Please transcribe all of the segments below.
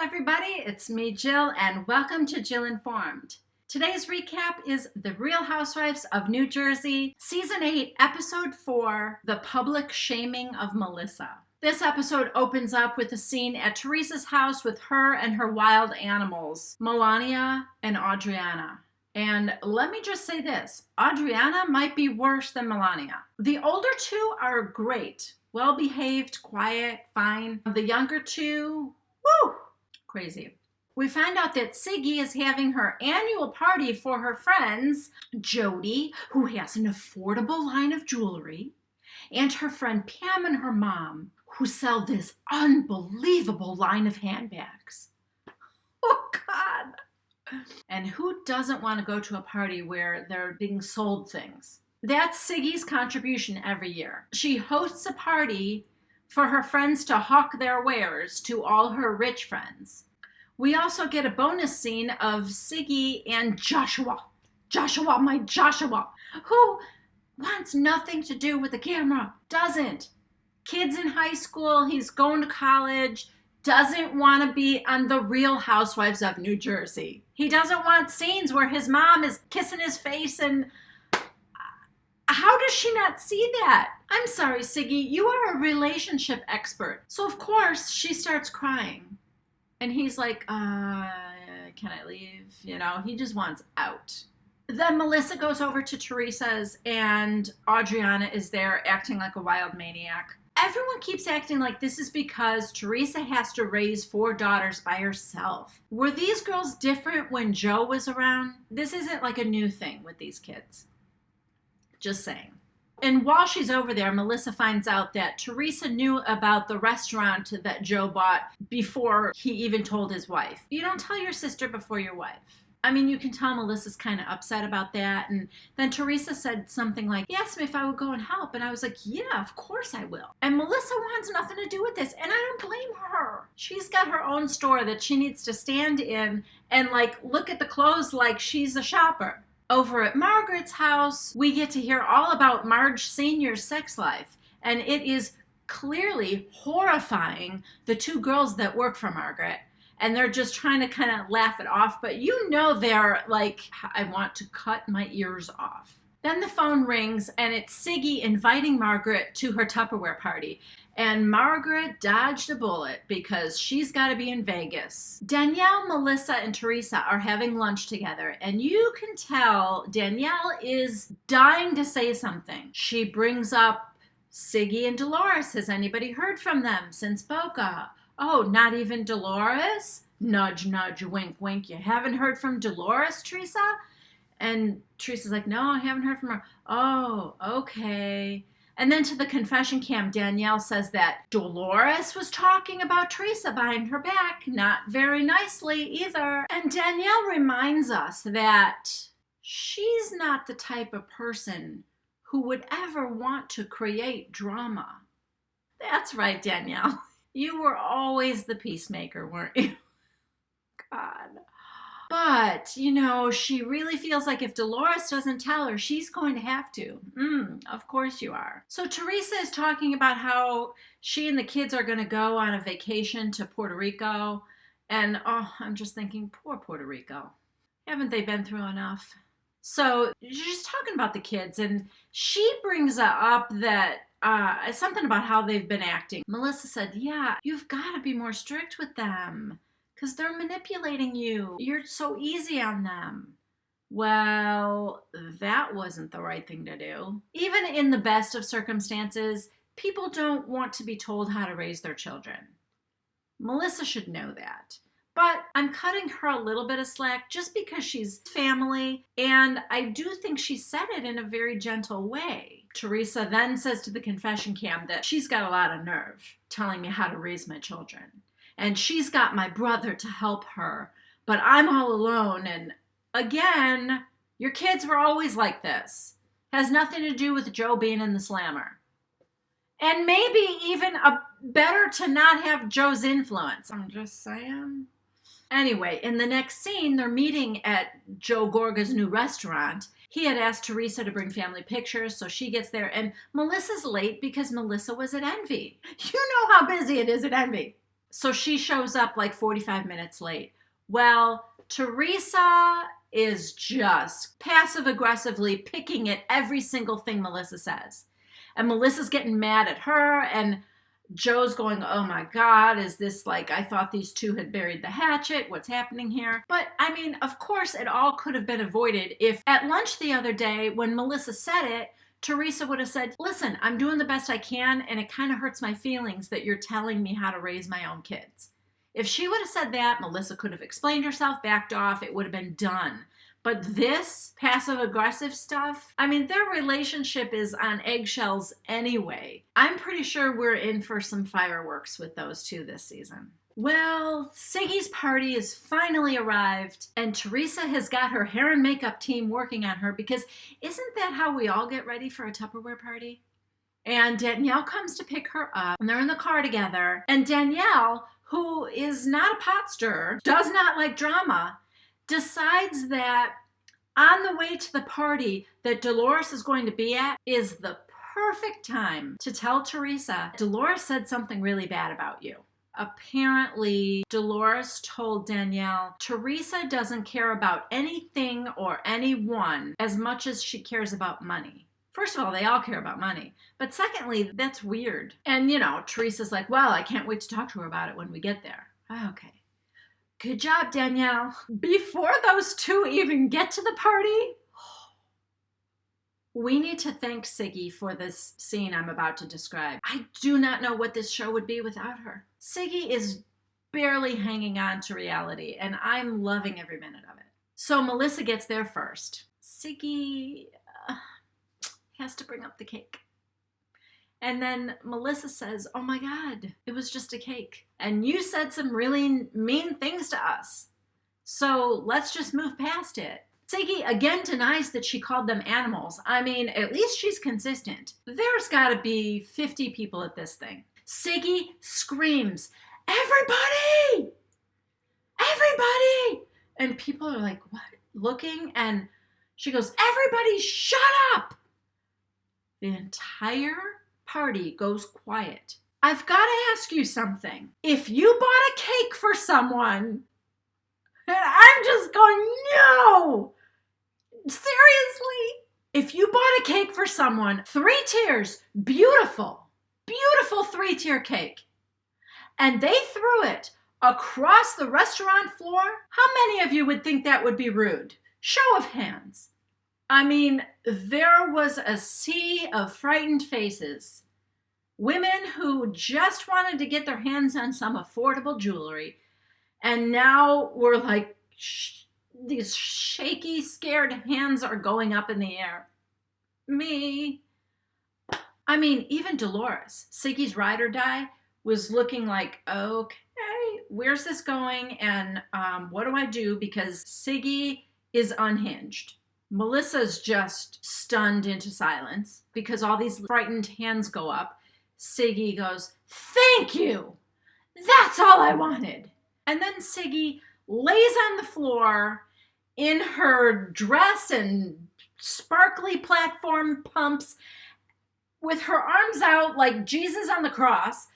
everybody, it's me, Jill, and welcome to Jill Informed. Today's recap is The Real Housewives of New Jersey, Season 8, Episode 4, The Public Shaming of Melissa. This episode opens up with a scene at Teresa's house with her and her wild animals, Melania and Adriana. And let me just say this, Adriana might be worse than Melania. The older two are great, well-behaved, quiet, fine. The younger two, woo, crazy. We find out that Siggy is having her annual party for her friends, Jody, who has an affordable line of jewelry, and her friend Pam and her mom, who sell this unbelievable line of handbags. Oh, God. And who doesn't want to go to a party where they're being sold things? That's Siggy's contribution every year. She hosts a party for her friends to hawk their wares to all her rich friends. We also get a bonus scene of Siggy and Joshua, my Joshua, who wants nothing to do with the camera, doesn't. Kids in high school, he's going to college, doesn't want to be on The Real Housewives of New Jersey. He doesn't want scenes where his mom is kissing his face, and how does she not see that? I'm sorry, Siggy, you are a relationship expert. So of course she starts crying. And he's like, can I leave? You know, he just wants out. Then Melissa goes over to Teresa's and Adriana is there acting like a wild maniac. Everyone keeps acting like this is because Teresa has to raise 4 daughters by herself. Were these girls different when Joe was around? This isn't like a new thing with these kids. Just saying. And while she's over there, Melissa finds out that Teresa knew about the restaurant that Joe bought before he even told his wife. You don't tell your sister before your wife. I mean, you can tell Melissa's kind of upset about that. And then Teresa said something like, he asked me if I would go and help. And I was like, yeah, of course I will. And Melissa wants nothing to do with this. And I don't blame her. She's got her own store that she needs to stand in and like look at the clothes like she's a shopper. Over at Margaret's house, we get to hear all about Marge Sr.'s sex life. And it is clearly horrifying, the 2 girls that work for Margaret. And they're just trying to kind of laugh it off. But you know they're like, I want to cut my ears off. Then the phone rings and it's Siggy inviting Margaret to her Tupperware party. And Margaret dodged a bullet because she's got to be in Vegas. Danielle, Melissa, and Teresa are having lunch together. And you can tell Danielle is dying to say something. She brings up Siggy and Dolores. Has anybody heard from them since Boca? Oh, not even Dolores? Nudge, nudge, wink, wink. You haven't heard from Dolores, Teresa? And Teresa's like, no, I haven't heard from her. Oh, okay. And then to the confession cam, Danielle says that Dolores was talking about Teresa behind her back. Not very nicely either. And Danielle reminds us that she's not the type of person who would ever want to create drama. That's right, Danielle. You were always the peacemaker, weren't you? God. But, you know, she really feels like if Dolores doesn't tell her, she's going to have to. Of course you are. So Teresa is talking about how she and the kids are going to go on a vacation to Puerto Rico. And, oh, I'm just thinking, poor Puerto Rico. Haven't they been through enough? So she's talking about the kids, and she brings up that something about how they've been acting. Melissa said, yeah, you've got to be more strict with them because they're manipulating you. You're so easy on them. Well, that wasn't the right thing to do. Even in the best of circumstances, people don't want to be told how to raise their children. Melissa should know that. But I'm cutting her a little bit of slack just because she's family, and I do think she said it in a very gentle way. Teresa then says to the confession cam that she's got a lot of nerve telling me how to raise my children. And she's got my brother to help her, but I'm all alone. And again, your kids were always like this. Has nothing to do with Joe being in the slammer. And maybe even better to not have Joe's influence. I'm just saying. Anyway, in the next scene, they're meeting at Joe Gorga's new restaurant. He had asked Teresa to bring family pictures, so she gets there. And Melissa's late because Melissa was at Envy. You know how busy it is at Envy. So she shows up like 45 minutes late. Well, Teresa is just passive aggressively picking at every single thing Melissa says. And Melissa's getting mad at her, and Joe's going, oh my God, is this like, I thought these two had buried the hatchet. What's happening here? But I mean, of course, it all could have been avoided if at lunch the other day when Melissa said it, Teresa would have said, listen, I'm doing the best I can, and it kind of hurts my feelings that you're telling me how to raise my own kids. If she would have said that, Melissa could have explained herself, backed off, it would have been done. But this passive-aggressive stuff, I mean, their relationship is on eggshells anyway. I'm pretty sure we're in for some fireworks with those two this season. Well, Siggy's party has finally arrived, and Teresa has got her hair and makeup team working on her because isn't that how we all get ready for a Tupperware party? And Danielle comes to pick her up, and they're in the car together. And Danielle, who is not a pot stirrer, does not like drama, decides that on the way to the party that Dolores is going to be at is the perfect time to tell Teresa, Dolores said something really bad about you. Apparently, Dolores told Danielle, Teresa doesn't care about anything or anyone as much as she cares about money. First of all, they all care about money. But secondly, that's weird. And, you know, Teresa's like, well, I can't wait to talk to her about it when we get there. Okay. Good job, Danielle. Before those two even get to the party, we need to thank Siggy for this scene I'm about to describe. I do not know what this show would be without her. Siggy is barely hanging on to reality, and I'm loving every minute of it. So Melissa gets there first. Siggy has to bring up the cake. And then Melissa says, oh my God, it was just a cake. And you said some really mean things to us. So let's just move past it. Siggy again denies that she called them animals. I mean, at least she's consistent. There's gotta be 50 people at this thing. Siggy screams, everybody! Everybody! And people are like, what? Looking, and she goes, everybody shut up! The entire party goes quiet. I've got to ask you something. If you bought a cake for someone, and I'm just going, no! Seriously? If you bought a cake for someone, 3 tiers, beautiful, beautiful 3-tier cake, and they threw it across the restaurant floor, how many of you would think that would be rude? Show of hands. I mean, there was a sea of frightened faces. Women who just wanted to get their hands on some affordable jewelry, and now we're like, these shaky, scared hands are going up in the air. Me. I mean, even Dolores, Siggy's ride or die, was looking like, okay, where's this going? And what do I do? Because Siggy is unhinged. Melissa's just stunned into silence because all these frightened hands go up. Siggy goes, thank you. That's all I wanted. And then Siggy lays on the floor in her dress and sparkly platform pumps with her arms out like Jesus on the cross,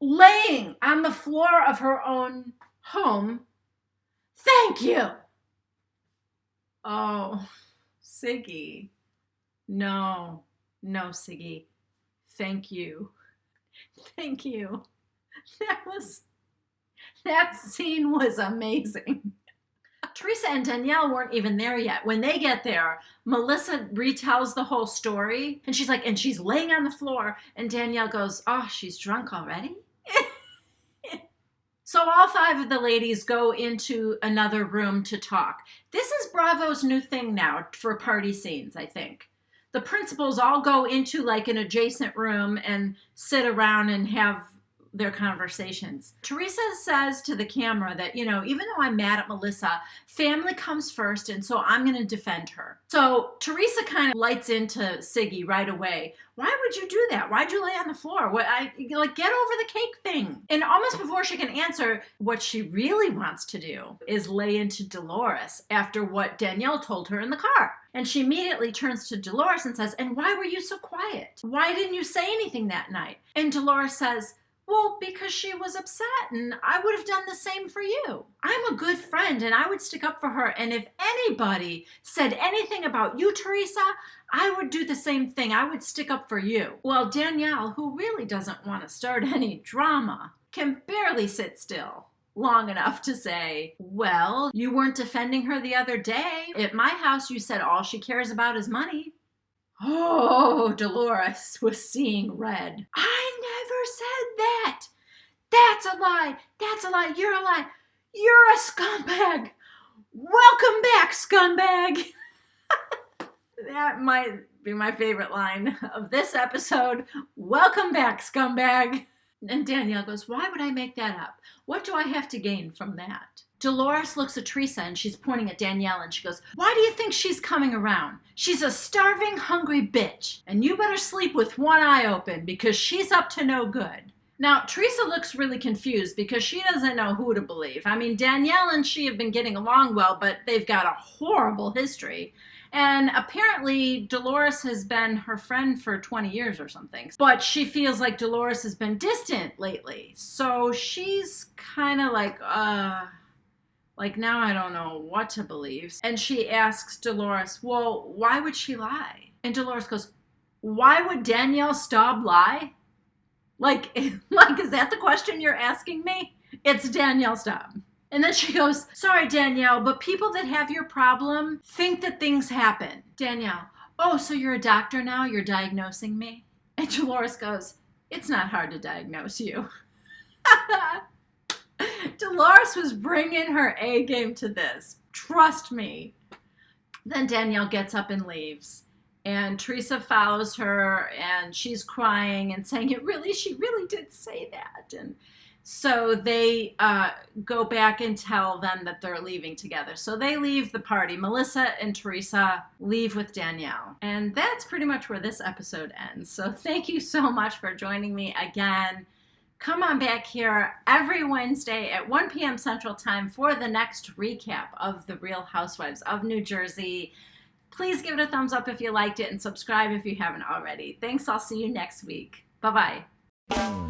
laying on the floor of her own home. Thank you. Oh, Siggy. No, Siggy. Thank you. Thank you. That scene was amazing. Teresa and Danielle weren't even there yet. When they get there, Melissa retells the whole story, and she's like, and she's laying on the floor, and Danielle goes, oh, she's drunk already? So all 5 of the ladies go into another room to talk. This is Bravo's new thing now for party scenes, I think. The principals all go into like an adjacent room and sit around and have their conversations. Teresa says to the camera that, you know, even though I'm mad at Melissa, family comes first, and so I'm going to defend her. So Teresa kind of lights into Siggy right away. Why would you do that? Why'd you lay on the floor? Get over the cake thing. And almost before she can answer, what she really wants to do is lay into Dolores after what Danielle told her in the car. And she immediately turns to Dolores and says, and why were you so quiet? Why didn't you say anything that night? And Dolores says, Well, because she was upset, and I would have done the same for you. I'm a good friend, and I would stick up for her, and if anybody said anything about you, Teresa, I would do the same thing. I would stick up for you. Well, Danielle, who really doesn't want to start any drama, can barely sit still long enough to say, well, you weren't defending her the other day. At my house, you said all she cares about is money. Oh, Dolores was seeing red. I never said that. That's a lie. That's a lie. You're a lie. You're a scumbag. Welcome back, scumbag. That might be my favorite line of this episode. Welcome back, scumbag. And Danielle goes, why would I make that up? What do I have to gain from that? Dolores looks at Teresa and she's pointing at Danielle and she goes, why do you think she's coming around? She's a starving, hungry bitch. And you better sleep with one eye open because she's up to no good. Now, Teresa looks really confused because she doesn't know who to believe. I mean, Danielle and she have been getting along well, but they've got a horrible history. And apparently Dolores has been her friend for 20 years or something. But she feels like Dolores has been distant lately. So she's kind of like now I don't know what to believe. And she asks Dolores, well, why would she lie? And Dolores goes, why would Danielle Staub lie? Like, is that the question you're asking me? It's Danielle Staub. And then she goes, sorry, Danielle, but people that have your problem think that things happen. Danielle, oh, so you're a doctor now? You're diagnosing me? And Dolores goes, it's not hard to diagnose you. Dolores was bringing her A game to this. Trust me. Then Danielle gets up and leaves. And Teresa follows her, and she's crying and saying, she really did say that. And so they go back and tell them that they're leaving together. So they leave the party. Melissa and Teresa leave with Danielle. And that's pretty much where this episode ends. So thank you so much for joining me again. Come on back here every Wednesday at 1 p.m. Central Time for the next recap of The Real Housewives of New Jersey. Please give it a thumbs up if you liked it and subscribe if you haven't already. Thanks. I'll see you next week. Bye-bye.